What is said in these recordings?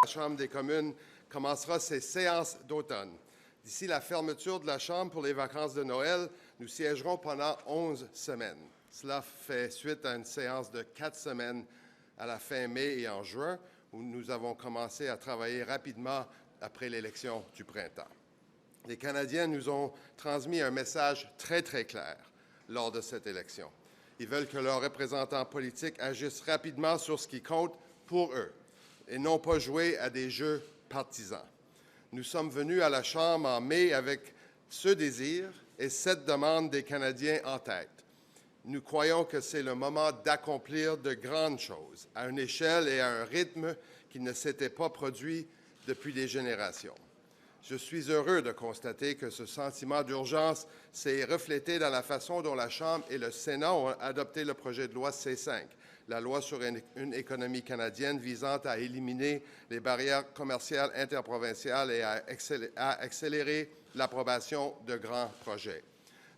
La Chambre des communes commencera ses séances d'automne. D'ici la fermeture de la Chambre pour les vacances de Noël, nous siégerons pendant 11 semaines. Cela fait suite à une séance de 4 semaines à la fin mai et en juin, où nous avons commencé à travailler rapidement après l'élection du printemps. Les Canadiens nous ont transmis un message très clair lors de cette élection. Ils veulent que leurs représentants politiques agissent rapidement sur ce qui compte pour eux et non pas jouer à des jeux partisans. Nous sommes venus à la Chambre en mai avec ce désir et cette demande des Canadiens en tête. Nous croyons que c'est le moment d'accomplir de grandes choses à une échelle et à un rythme qui ne s'était pas produit depuis des générations. Je suis heureux de constater que ce sentiment d'urgence s'est reflété dans la façon dont la Chambre et le Sénat ont adopté le projet de loi C5, la loi sur une économie canadienne visant à éliminer les barrières commerciales interprovinciales et à accélérer l'approbation de grands projets.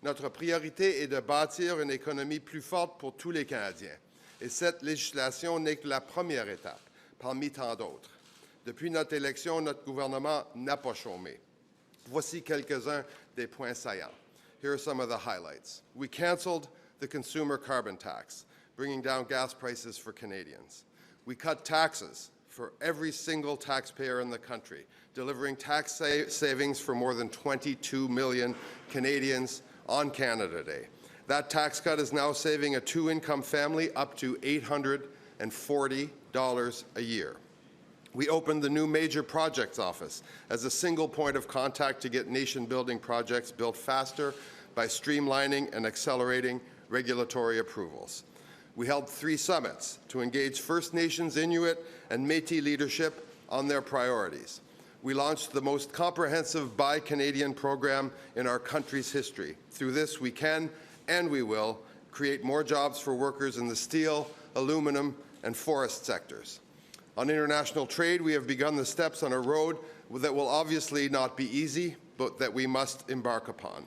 Notre priorité est de bâtir une économie plus forte pour tous les Canadiens. Et cette législation n'est que la première étape, parmi tant d'autres. Depuis notre élection, notre gouvernement n'a pas chômé. Voici quelques-uns des points saillants. Here are some of the highlights. We canceled the consumer carbon tax, bringing down gas prices for Canadians. We cut taxes for every single taxpayer in the country, delivering tax savings for more than 22 million Canadians on Canada Day. That tax cut is now saving a two-income family up to $840 a year. We opened the new Major Projects Office as a single point of contact to get nation-building projects built faster by streamlining and accelerating regulatory approvals. We held 3 summits to engage First Nations, Inuit, and Métis leadership on their priorities. We launched the most comprehensive Buy Canadian program in our country's history. Through this, we can, and we will, create more jobs for workers in the steel, aluminum, and forest sectors. On international trade, we have begun the steps on a road that will obviously not be easy, but that we must embark upon.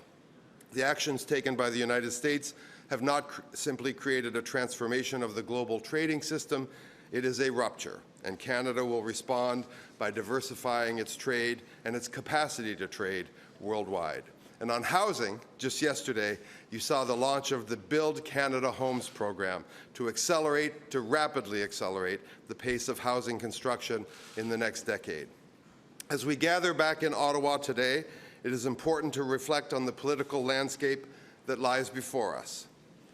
The actions taken by the United States have not simply created a transformation of the global trading system, it is a rupture, and Canada will respond by diversifying its trade and its capacity to trade worldwide. And on housing, just yesterday, you saw the launch of the Build Canada Homes program to rapidly accelerate the pace of housing construction in the next decade. As we gather back in Ottawa today, it is important to reflect on the political landscape that lies before us.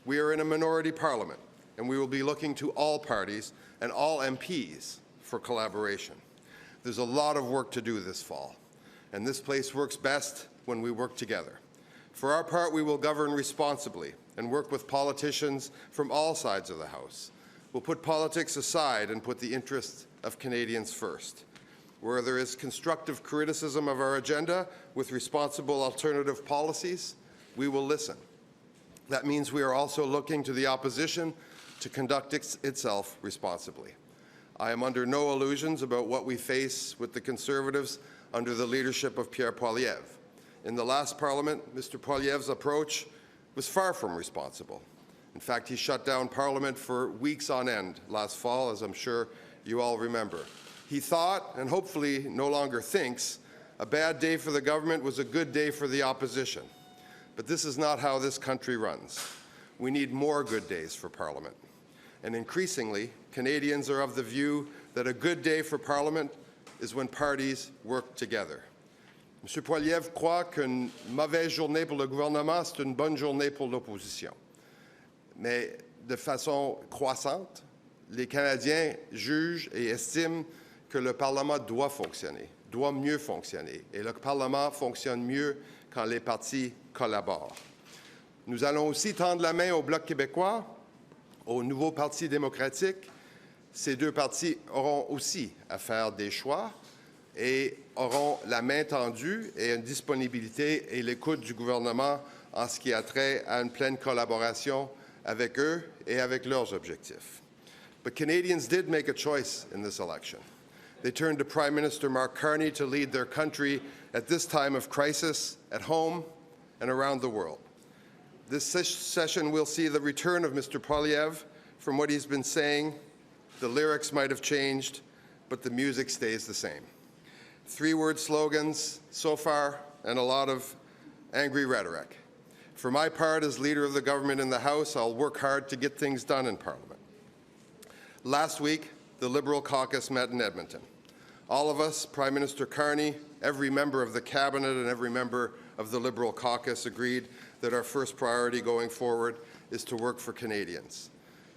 We are in a minority parliament, and we will be looking to all parties and all MPs for collaboration. There's a lot of work to do this fall, and this place works best when we work together. For our part, we will govern responsibly and work with politicians from all sides of the House. We'll put politics aside and put the interests of Canadians first. Where there is constructive criticism of our agenda with responsible alternative policies, we will listen. That means we are also looking to the opposition to conduct itself responsibly. I am under no illusions about what we face with the Conservatives under the leadership of Pierre Poilievre. In the last Parliament, Mr. Poilievre's approach was far from responsible. In fact, he shut down Parliament for weeks on end last fall, as I'm sure you all remember. He thought, and hopefully no longer thinks, a bad day for the government was a good day for the opposition. But this is not how this country runs. We need more good days for Parliament. And increasingly, Canadians are of the view that a good day for Parliament is when parties work together. M. Poilievre croit qu'une mauvaise journée pour le gouvernement, c'est une bonne journée pour l'opposition. Mais de façon croissante, les Canadiens jugent et estiment que le Parlement doit fonctionner, doit mieux fonctionner. Et le Parlement fonctionne mieux quand les partis collaborent. Nous allons aussi tendre la main au Bloc québécois, au nouveau Parti démocratique. Ces 2 partis auront aussi à faire des choix et auront la main tendue et une disponibilité et l'écoute du gouvernement en ce qui a trait à une pleine collaboration avec eux et avec leurs objectifs. But Canadians did make a choice in this election. They turned to Prime Minister Mark Carney to lead their country at this time of crisis at home and around the world. This session will see the return of Mr. Poilievre from what he's been saying. The lyrics might have changed, but the music stays the same. Three-word slogans so far and a lot of angry rhetoric. For my part, as Leader of the Government in the House, I'll work hard to get things done in Parliament. Last week, the Liberal caucus met in Edmonton. All of us, Prime Minister Carney, every member of the Cabinet and every member of the Liberal caucus agreed that our first priority going forward is to work for Canadians.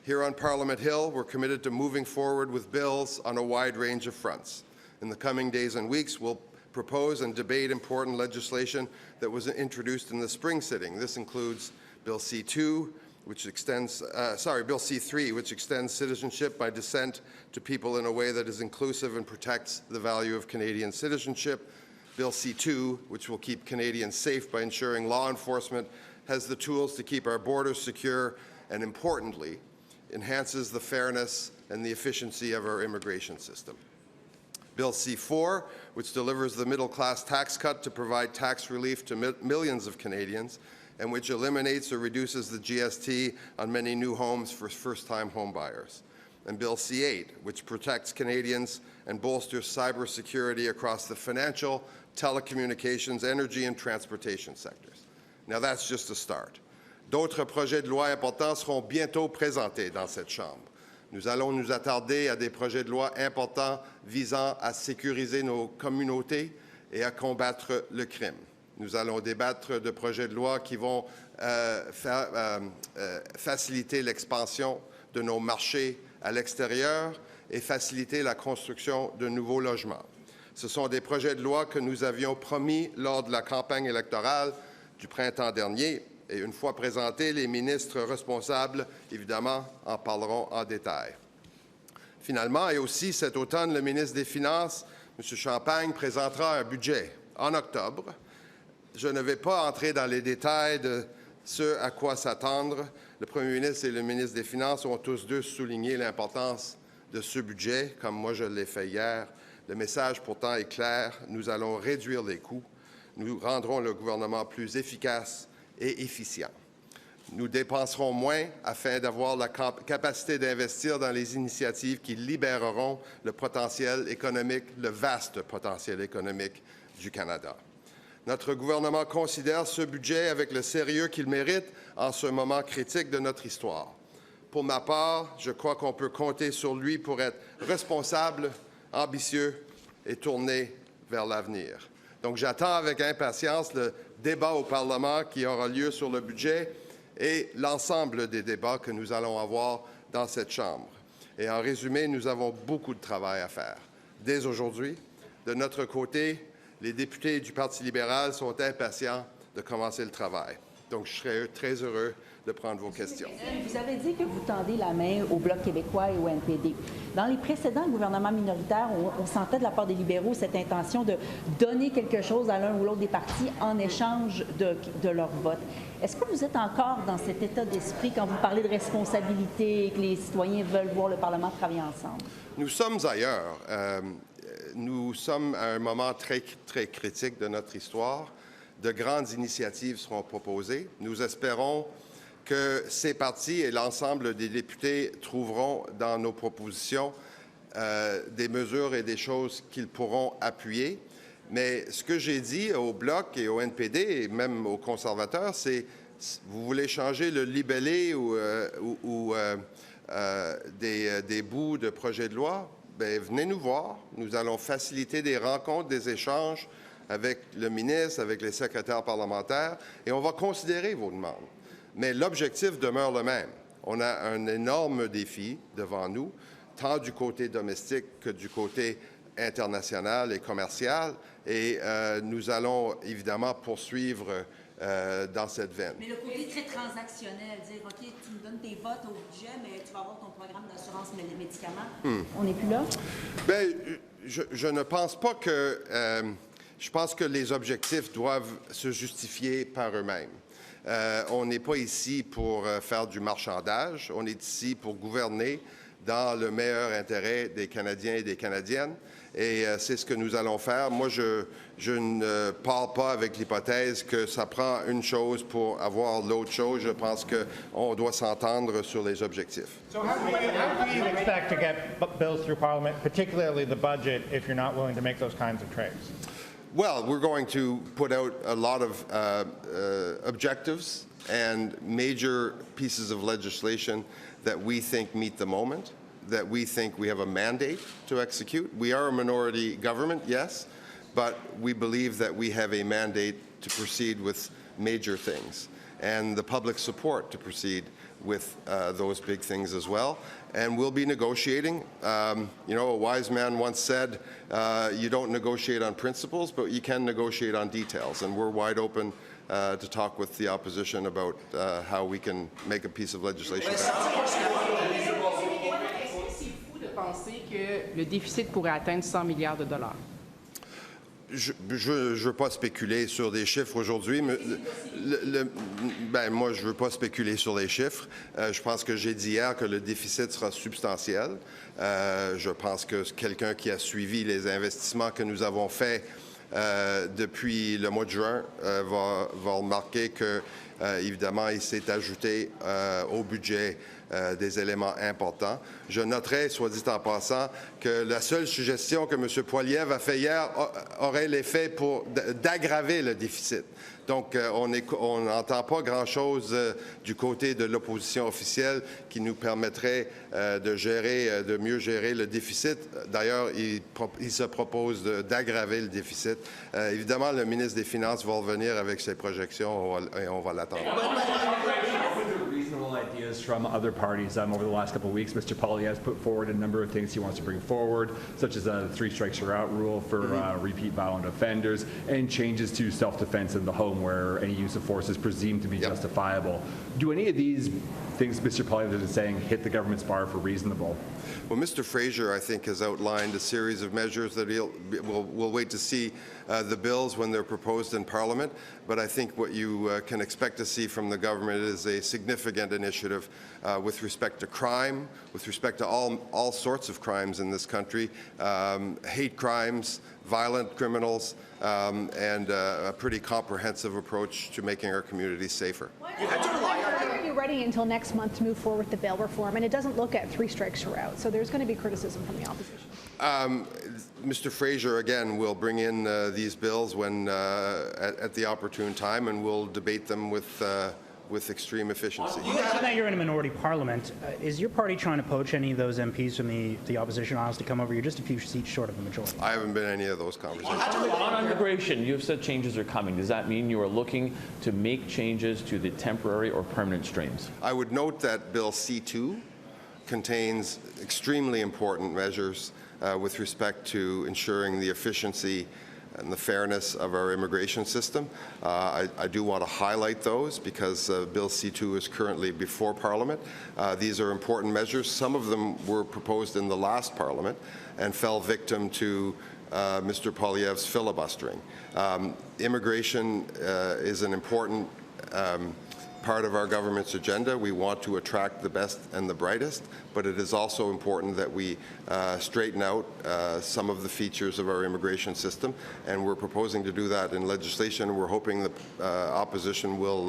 Here on Parliament Hill, we're committed to moving forward with bills on a wide range of fronts. In the coming days and weeks, we'll propose and debate important legislation that was introduced in the spring sitting. This includes Bill C2, which extends, Bill C3, which extends citizenship by descent to people in a way that is inclusive and protects the value of Canadian citizenship. Bill C2, which will keep Canadians safe by ensuring law enforcement has the tools to keep our borders secure and, importantly, enhances the fairness and the efficiency of our immigration system. Bill C4, which delivers the middle-class tax cut to provide tax relief to millions of Canadians, and which eliminates or reduces the GST on many new homes for first-time homebuyers. And Bill C8, which protects Canadians and bolsters cybersecurity across the financial, telecommunications, energy, and transportation sectors. Now, that's just a start. D'autres projets de loi importants seront bientôt présentés dans cette Chambre. Nous allons nous attarder à des projets de loi importants visant à sécuriser nos communautés et à combattre le crime. Nous allons débattre de projets de loi qui vont faciliter l'expansion de nos marchés à l'extérieur et faciliter la construction de nouveaux logements. Ce sont des projets de loi que nous avions promis lors de la campagne électorale du printemps dernier. Et une fois présentés, les ministres responsables, évidemment, en parleront en détail. Finalement, et aussi cet automne, le ministre des Finances, M. Champagne, présentera un budget en octobre. Je ne vais pas entrer dans les détails de ce à quoi s'attendre. Le Premier ministre et le ministre des Finances ont tous deux souligné l'importance de ce budget, comme moi je l'ai fait hier. Le message pourtant est clair. Nous allons réduire les coûts. Nous rendrons le gouvernement plus efficace et efficient. Nous dépenserons moins afin d'avoir la capacité d'investir dans les initiatives qui libéreront le potentiel économique, le vaste potentiel économique du Canada. Notre gouvernement considère ce budget avec le sérieux qu'il mérite en ce moment critique de notre histoire. Pour ma part, je crois qu'on peut compter sur lui pour être responsable, ambitieux et tourné vers l'avenir. Donc j'attends avec impatience le débat au Parlement qui aura lieu sur le budget et l'ensemble des débats que nous allons avoir dans cette Chambre. Et en résumé, nous avons beaucoup de travail à faire. Dès aujourd'hui, de notre côté, les députés du Parti libéral sont impatients de commencer le travail. Donc, je serai très heureux de prendre vos questions. Vous avez dit que vous tendez la main au Bloc québécois et au NPD. Dans les précédents gouvernements minoritaires, on sentait de la part des libéraux cette intention de donner quelque chose à l'un ou l'autre des partis en échange de leur vote. Est-ce que vous êtes encore dans cet état d'esprit quand vous parlez de responsabilité et que les citoyens veulent voir le Parlement travailler ensemble? Nous sommes ailleurs. Nous sommes à un moment très, très critique de notre histoire. De grandes initiatives seront proposées. Nous espérons que ces partis et l'ensemble des députés trouveront dans nos propositions des mesures et des choses qu'ils pourront appuyer. Mais ce que j'ai dit au Bloc et au NPD et même aux conservateurs, c'est vous voulez changer le libellé ou des bouts de projets de loi, bien, venez nous voir. Nous allons faciliter des rencontres, des échanges avec le ministre, avec les secrétaires parlementaires, et on va considérer vos demandes. Mais l'objectif demeure le même. On a un énorme défi devant nous, tant du côté domestique que du côté international et commercial, et nous allons évidemment poursuivre dans cette veine. Mais le côté très transactionnel, dire, OK, tu me donnes tes votes au budget, mais tu vas avoir ton programme d'assurance médicaments. On n'est plus là? Bien, je ne pense pas que... je pense que les objectifs doivent se justifier par eux-mêmes. On n'est pas ici pour faire du marchandage. On est ici pour gouverner dans le meilleur intérêt des Canadiens et des Canadiennes. et c'est ce que nous allons faire. Moi, je ne pars pas avec l'hypothèse que ça prend une chose pour avoir l'autre chose. Je pense qu'on doit s'entendre sur les objectifs. So how do you expect to get bills through Parliament, particularly the budget, if you're not willing to make those kinds of trades? Well, we're going to put out a lot of objectives and major pieces of legislation that we think meet the moment, that we think we have a mandate to execute. We are a minority government, yes, but we believe that we have a mandate to proceed with major things and the public support to proceed with those big things as well. And we'll be negotiating. You know, a wise man once said, you don't negotiate on principles, but you can negotiate on details. And we're wide open to talk with the opposition about how we can make a piece of legislation. Est-ce que c'est fou de penser que le déficit pourrait atteindre 100 milliards de dollars? Je ne veux pas spéculer sur des chiffres aujourd'hui, mais moi, je ne veux pas spéculer sur les chiffres. Je pense que j'ai dit hier que le déficit sera substantiel. Je pense que quelqu'un qui a suivi les investissements que nous avons faits depuis le mois de juin va remarquer que, évidemment, il s'est ajouté au budget des éléments importants. Je noterai, soit dit en passant, que la seule suggestion que M. Poilievre a fait hier aurait l'effet d'aggraver le déficit. Donc, on n'entend pas grand-chose du côté de l'opposition officielle qui nous permettrait de mieux gérer le déficit. D'ailleurs, il se propose d'aggraver le déficit. Évidemment, le ministre des Finances va revenir avec ses projections et on va l'attendre. Reasonable ideas from other parties over the last couple of weeks. Mr. Poilievre has put forward a number of things he wants to bring forward, such as the 3 strikes you're out rule for repeat violent offenders and changes to self-defense in the home where any use of force is presumed to be justifiable. Do any of these things Mr. Poilievre is saying hit the government's bar for reasonable? Well, Mr. Fraser, I think, has outlined a series of measures that we'll wait to see the bills when they're proposed in Parliament. But I think what you can expect to see from the government is a significant initiative with respect to crime, with respect to all sorts of crimes in this country, hate crimes, violent criminals, and a pretty comprehensive approach to making our communities safer. Why are you ready until next month to move forward with the bail reform? And it doesn't look at 3 strikes you're out. So there's going to be criticism from the opposition. Mr. Fraser, again, will bring in these bills when at the opportune time, and we'll debate them with extreme efficiency. You mentioned that you're in a minority parliament. Is your party trying to poach any of those MPs from the opposition aisles to come over? You're just a few seats short of a majority. I haven't been in any of those conversations. On immigration, you have said changes are coming. Does that mean you are looking to make changes to the temporary or permanent streams? I would note that Bill C-2 contains extremely important measures with respect to ensuring the efficiency and the fairness of our immigration system. I do want to highlight those because Bill C-2 is currently before Parliament. These are important measures. Some of them were proposed in the last Parliament and fell victim to Mr. Poilievre's filibustering. Immigration is an important part of our government's agenda. We want to attract the best and the brightest, but it is also important that we straighten out some of the features of our immigration system, and we're proposing to do that in legislation. We're hoping the opposition will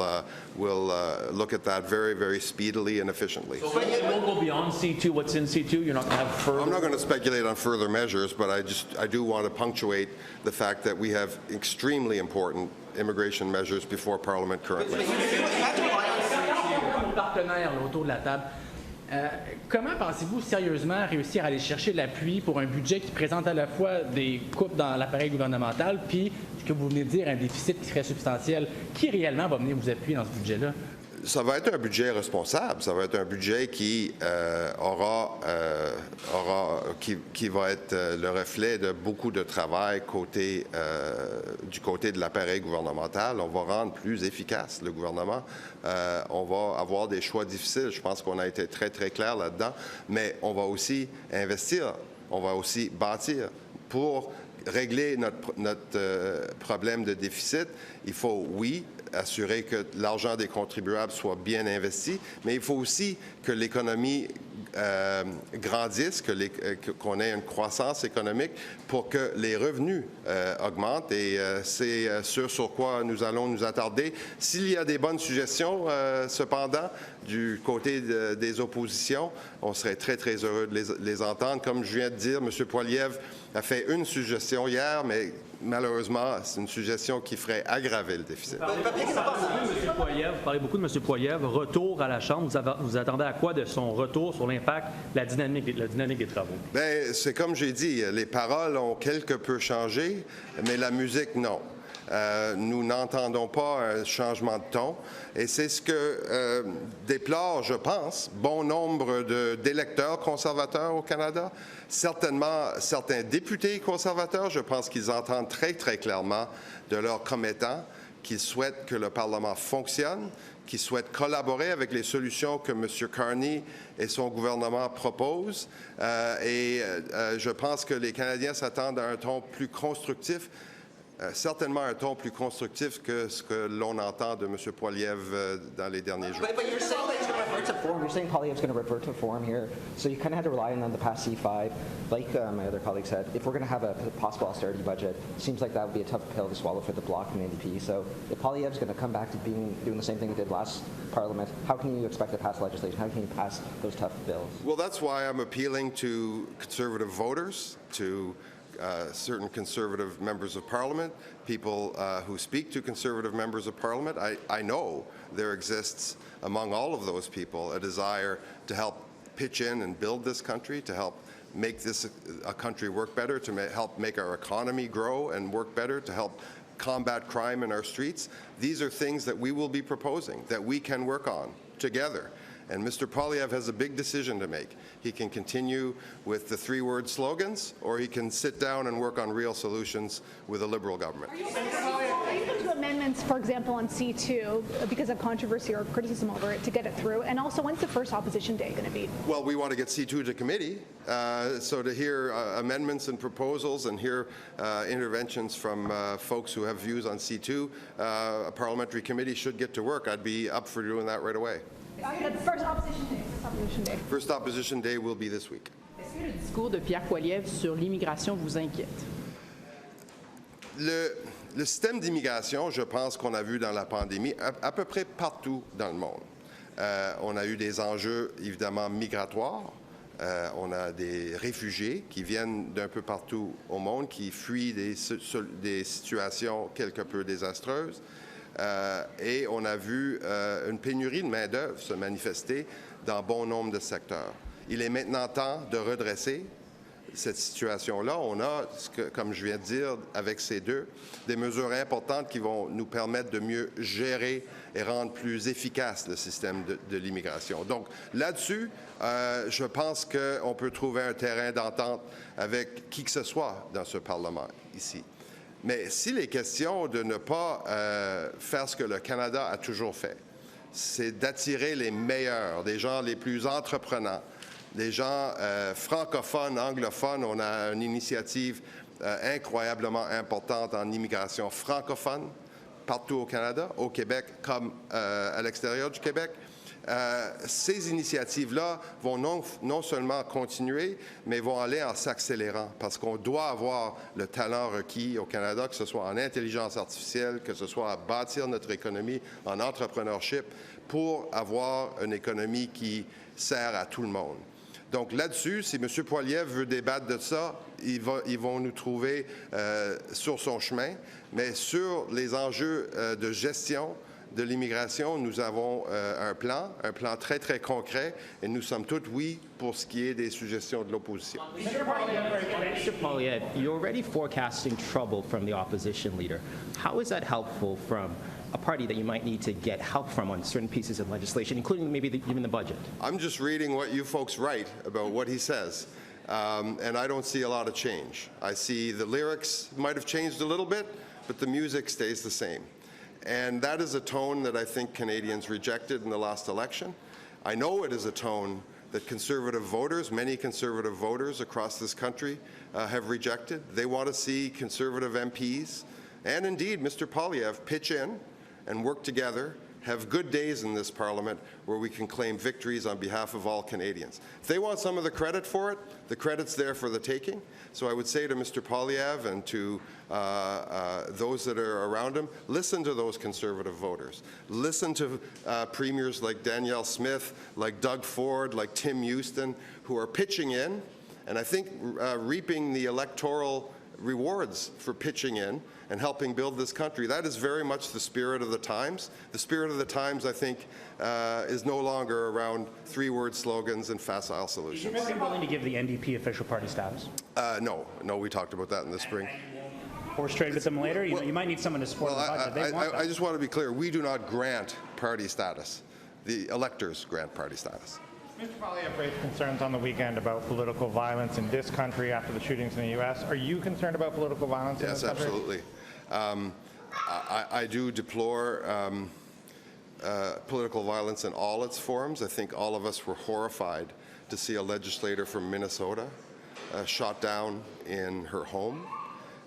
look at that very, very speedily and efficiently. So you won't go beyond C2, what's in C2? You're not going to have further? I'm not going to speculate on further measures, but I do want to punctuate the fact that we have extremely important immigration measures before Parliament currently. Partenaires autour de la table. Comment pensez-vous sérieusement réussir à aller chercher l'appui pour un budget qui présente à la fois des coupes dans l'appareil gouvernemental, puis, ce que vous venez de dire, un déficit qui serait substantiel? Qui réellement va venir vous appuyer dans ce budget-là? Ça va être un budget responsable. Ça va être un budget qui qui va être le reflet de beaucoup de travail du côté de l'appareil gouvernemental. On va rendre plus efficace le gouvernement. On va avoir des choix difficiles. Je pense qu'on a été très, très clair là-dedans. Mais on va aussi investir. On va aussi bâtir pour régler notre problème de déficit. Il faut, oui, assurer que l'argent des contribuables soit bien investi, mais il faut aussi que l'économie grandisse, qu'on ait une croissance économique pour que les revenus augmentent. Et c'est sur quoi nous allons nous attarder. S'il y a des bonnes suggestions, cependant, du côté des oppositions, on serait très, très heureux de les entendre. Comme je viens de dire, M. Poilievre a fait une suggestion hier, mais malheureusement, c'est une suggestion qui ferait aggraver le déficit. Vous parlez beaucoup de M. Poilievre. Retour à la Chambre, vous attendez à quoi de son retour sur l'impact, la dynamique des travaux? Bien, c'est comme j'ai dit, les paroles ont quelque peu changé, mais la musique, non. Nous n'entendons pas un changement de ton. Et c'est ce que déplore, je pense, bon nombre d'électeurs conservateurs au Canada. Certainement, certains députés conservateurs, je pense qu'ils entendent très, très clairement de leurs commettants qu'ils souhaitent que le Parlement fonctionne, qu'ils souhaitent collaborer avec les solutions que M. Carney et son gouvernement proposent. Je pense que les Canadiens s'attendent à un ton plus constructif. Certainement un ton plus constructif que ce que l'on entend de M. Poilievre dans les derniers jours. But you're saying that it's going to revert to form. You're saying Poilievre's going to revert to form here. So you kind of had to rely on the past C5. Like my other colleague said, if we're going to have a possible austerity budget, it seems like that would be a tough pill to swallow for the Bloc and NDP. So if Poilievre's going to come back to doing the same thing he did last Parliament, how can you expect to pass legislation? How can you pass those tough bills? Well, that's why I'm appealing to Conservative voters, to certain Conservative members of Parliament, people who speak to Conservative members of Parliament. I know there exists among all of those people a desire to help pitch in and build this country, to help make this a country work better, to help make our economy grow and work better, to help combat crime in our streets. These are things that we will be proposing, that we can work on together. And Mr. Poilievre has a big decision to make. He can continue with the three-word slogans, or he can sit down and work on real solutions with a Liberal government. Are you going to do amendments, for example, on C2 because of controversy or criticism over it to get it through? And also, when's the first opposition day going to be? Well, we want to get C2 to committee, so to hear amendments and proposals and hear interventions from folks who have views on C2, a parliamentary committee should get to work. I'd be up for doing that right away. First opposition day. First opposition day. First opposition day will be this week. Est-ce que le discours de Pierre Poilievre sur l'immigration vous inquiète? Le système d'immigration, je pense qu'on a vu dans la pandémie, à peu près partout dans le monde. On a eu des enjeux, évidemment, migratoires. On a des réfugiés qui viennent d'un peu partout au monde, qui fuient des situations quelque peu désastreuses. Et on a vu une pénurie de main-d'œuvre se manifester dans bon nombre de secteurs. Il est maintenant temps de redresser cette situation-là. On a, comme je viens de dire, avec ces deux, des mesures importantes qui vont nous permettre de mieux gérer et rendre plus efficace le système de l'immigration. Donc là-dessus, je pense qu'on peut trouver un terrain d'entente avec qui que ce soit dans ce Parlement ici. Mais s'il est question de ne pas faire ce que le Canada a toujours fait, c'est d'attirer les meilleurs, des gens les plus entreprenants, des gens francophones, anglophones. On a une initiative incroyablement importante en immigration francophone partout au Canada, au Québec comme à l'extérieur du Québec. Ces initiatives-là vont non seulement continuer, mais vont aller en s'accélérant parce qu'on doit avoir le talent requis au Canada, que ce soit en intelligence artificielle, que ce soit à bâtir notre économie en entrepreneurship pour avoir une économie qui sert à tout le monde. Donc là-dessus, si M. Poilievre veut débattre de ça, ils vont nous trouver sur son chemin. Mais sur les enjeux de gestion de l'immigration, nous avons un plan très, très concret, et nous sommes tous oui pour ce qui est des suggestions de l'opposition. Mr. Poilievre, you're already forecasting trouble from the opposition leader. How is that helpful from a party that you might need to get help from on certain pieces of legislation, including maybe even the budget? I'm just reading what you folks write about what he says, and I don't see a lot of change. I see the lyrics might have changed a little bit, but the music stays the same. And that is a tone that I think Canadians rejected in the last election. I know it is a tone that Conservative voters, many Conservative voters across this country have rejected. They want to see Conservative MPs and indeed Mr. Poilievre pitch in and work together, have good days in this Parliament where we can claim victories on behalf of all Canadians. If they want some of the credit for it, the credit's there for the taking. So I would say to Mr. Poilievre and to those that are around him, listen to those Conservative voters. Listen to premiers like Danielle Smith, like Doug Ford, like Tim Houston, who are pitching in, and I think reaping the electoral rewards for pitching in and helping build this country. That is very much the spirit of the times. The spirit of the times, I think, is no longer around three-word slogans and facile solutions. Are you willing to give the NDP official party status? No, we talked about that in the spring. Horse trade with them later? You might need someone to support the budget. They want that. I just want to be clear. We do not grant party status. The electors grant party status. Mr. Poilievre raised concerns on the weekend about political violence in this country after the shootings in the U.S. Are you concerned about political violence in this country? Yes, absolutely. I do deplore political violence in all its forms. I think all of us were horrified to see a legislator from Minnesota shot down in her home,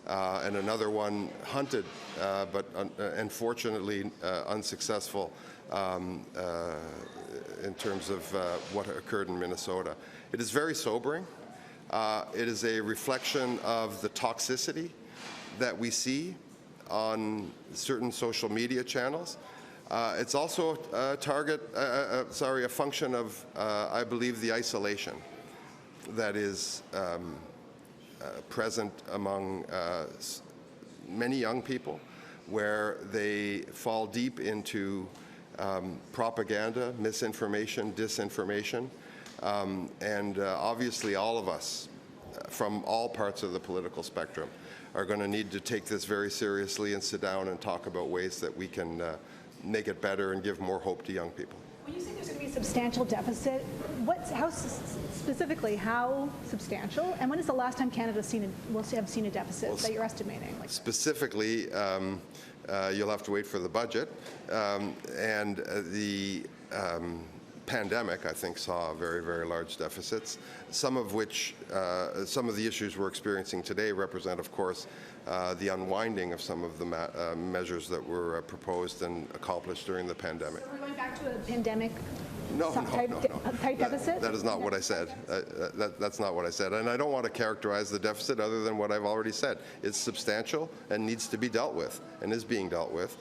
and another one hunted, but unfortunately unsuccessful in terms of what occurred in Minnesota. It is very sobering. It is a reflection of the toxicity that we see on certain social media channels. It's also a function of, I believe, the isolation that is present among many young people, where they fall deep into propaganda, misinformation, disinformation, and obviously all of us from all parts of the political spectrum are going to need to take this very seriously and sit down and talk about ways that we can make it better and give more hope to young people. When you say there's going to be a substantial deficit, specifically how substantial, and when is the last time Canada will have seen a deficit that you're estimating? Specifically, you'll have to wait for the budget, and the pandemic, I think, saw very, very large deficits, some of which, some of the issues we're experiencing today represent, of course, the unwinding of some of the measures that were proposed and accomplished during the pandemic. So we're going back to a pandemic type deficit? That is not what I said. That's not what I said. And I don't want to characterize the deficit other than what I've already said. It's substantial and needs to be dealt with, and is being dealt with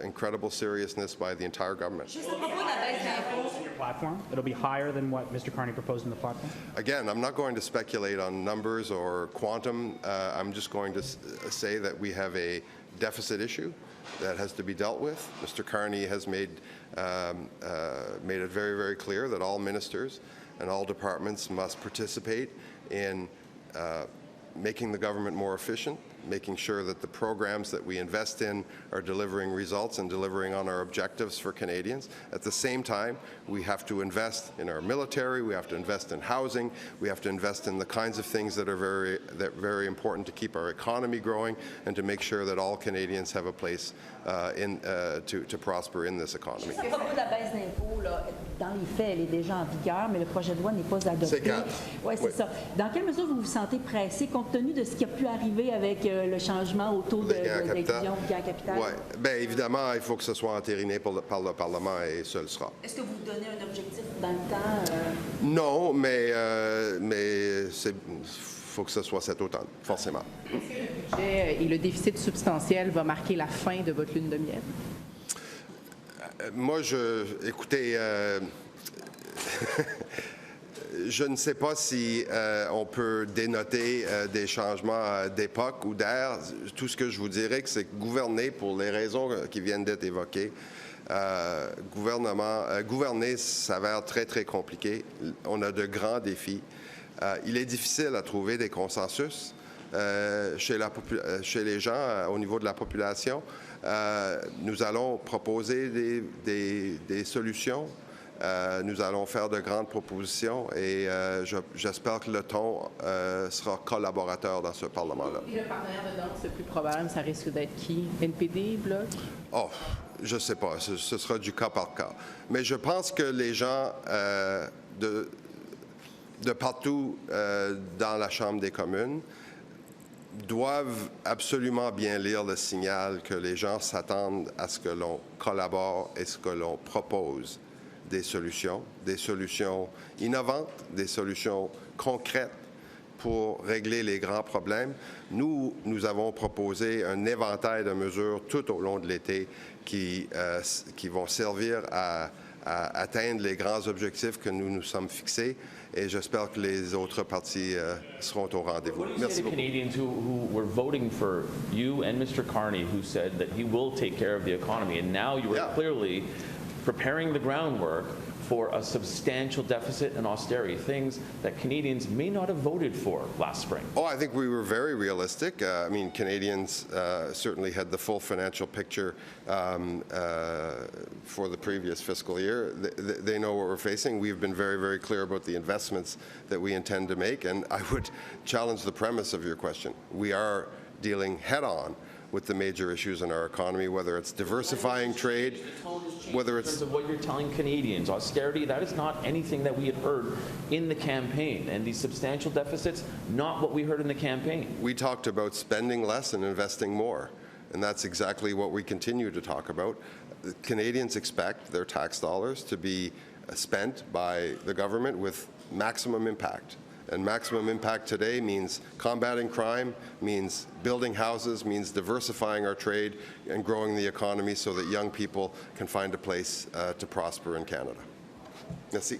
incredible seriousness by the entire government. In your platform, it'll be higher than what Mr. Carney proposed in the platform? Again, I'm not going to speculate on numbers or quantum. I'm just going to say that we have a deficit issue that has to be dealt with. Mr. Carney has made it very, very clear that all ministers and all departments must participate in making the government more efficient, making sure that the programs that we invest in are delivering results and delivering on our objectives for Canadians. At the same time, we have to invest in our military, we have to invest in housing, we have to invest in the kinds of things that are very important to keep our economy growing and to make sure that all Canadians have a place to prosper in this economy. À propos de la baisse d'impôts, dans les faits, elle est déjà en vigueur, mais le projet de loi n'est pas adopté. Oui, c'est ça. Dans quelle mesure vous vous sentez pressé, compte tenu de ce qui a pu arriver avec le changement au taux d'inclusion du gain capital? Oui, bien évidemment, il faut que ce soit entériné par le Parlement et ce le sera. Est-ce que vous vous donnez un objectif dans le temps? Non, mais il faut que ce soit cet automne, forcément. Est-ce que le budget et le déficit substantiel va marquer la fin de votre lune de miel? Moi, écoutez, je ne sais pas si on peut dénoter des changements d'époque ou d'ère. Tout ce que je vous dirais, c'est que gouverner, pour les raisons qui viennent d'être évoquées, gouverner s'avère très, très compliqué. On a de grands défis. Il est difficile à trouver des consensus chez les gens au niveau de la population. Nous allons proposer des solutions. Nous allons faire de grandes propositions et j'espère que le ton sera collaborateur dans ce Parlement-là. Et le partenaire de danse le plus probable, ça risque d'être qui? NPD, Bloc? Oh, je ne sais pas. Ce sera du cas par cas. Mais je pense que les gens de partout dans la Chambre des communes doivent absolument bien lire le signal que les gens s'attendent à ce que l'on collabore et ce que l'on propose des solutions innovantes, des solutions concrètes pour régler les grands problèmes. Nous avons proposé un éventail de mesures tout au long de l'été qui vont servir à atteindre les grands objectifs que nous nous sommes fixés. Et j'espère que les autres partis seront au rendez-vous. Merci beaucoup. Canadians who were voting for you and Mr. Carney, who said that he will take care of the economy, and now you are clearly preparing the groundwork for a substantial deficit and austerity, things that Canadians may not have voted for last spring. Oh, I think we were very realistic. I mean, Canadians certainly had the full financial picture for the previous fiscal year. They know what we're facing. We've been very, very clear about the investments that we intend to make, and I would challenge the premise of your question. We are dealing head-on with the major issues in our economy, whether it's diversifying trade, whether it's... In terms of what you're telling Canadians, austerity, that is not anything that we had heard in the campaign. And these substantial deficits, not what we heard in the campaign. We talked about spending less and investing more. And that's exactly what we continue to talk about. Canadians expect their tax dollars to be spent by the government with maximum impact. And maximum impact today means combating crime, means building houses, means diversifying our trade and growing the economy so that young people can find a place to prosper in Canada. Merci.